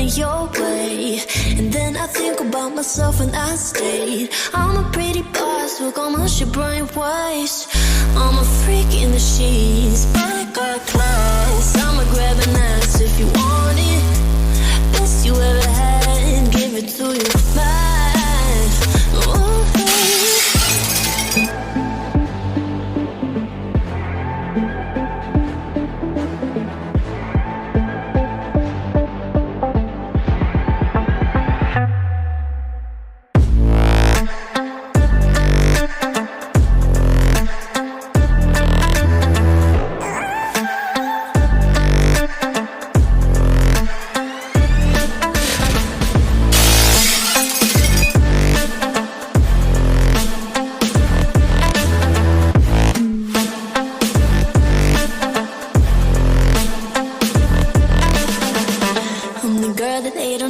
running your way. And then I think about myself and I state I'm a pretty boss, look almost your brain waste. I'm a freak in the sheets, but I got class. I'ma grab an ass if you want it. Best you ever had, give it to you fast. Ooh.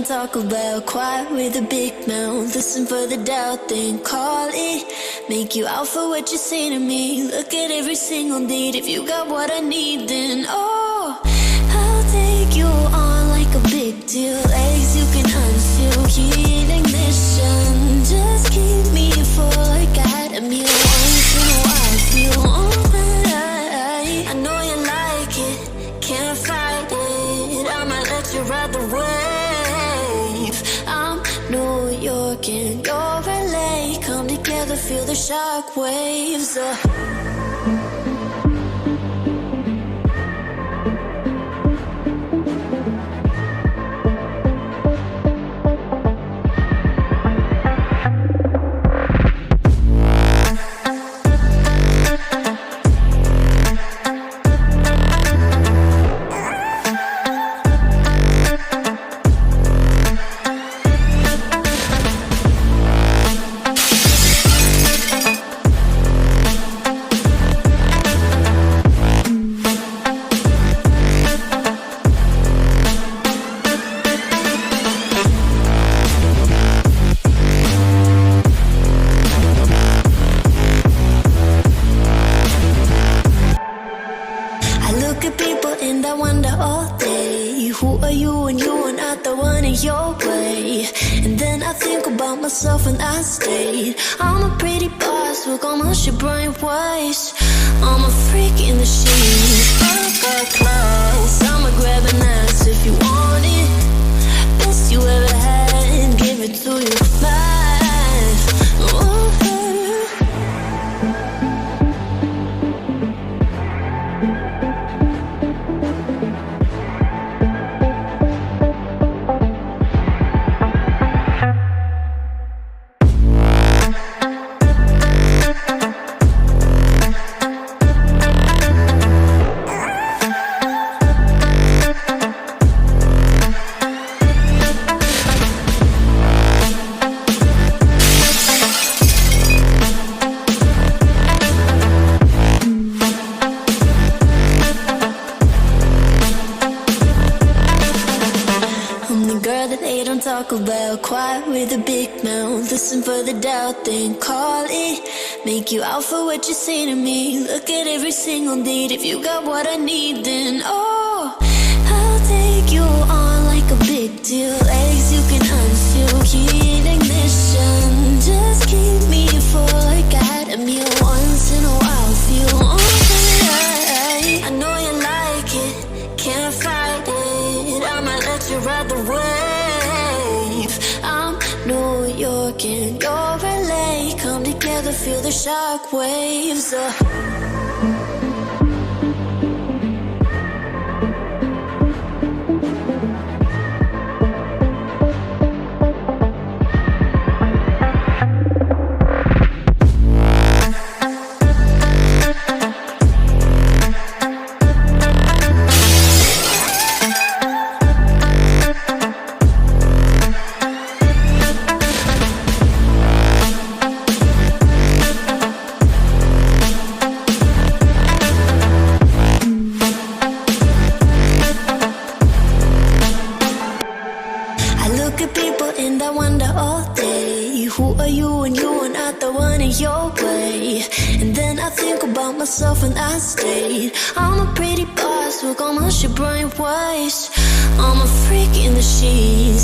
Talk about quiet with a big mouth. Listen for the doubt, then call it. Make you out for what you say to me. Look at every single date. If you got what I need, then oh, I'll take you on like a big deal. Eggs you can unseal, heat ignition. Just keep me full like I a meal. Once in a while, feel alright. I know you like it, can't fight it. I'ma let you ride the wave. New York and your LA come together, feel the shock waves. Myself and I stayed. I'm a pretty boss, look almost your brain waste. I'm a freak in the sheets, but I got class. I'ma grab an ass if you want it. Best you ever had, give it to you fast. Ooh. Talk about quiet with a big mouth. Listen for the doubt, then call it. Make you out for what you say to me. Look at every single date. If you got what I need, then oh, I'll take you on like a big deal. Eggs you can unseal, heat ignition. Just keep me full like I had a meal. Once in a while, feel alright. I know you like it, can't fight it. I'ma let you ride the wave. New York and your LA come together, feel the shock waves. your way. And then I think about myself and I stayed. I'm a pretty boss, look almost your brain waste. I'm a freak in the sheets.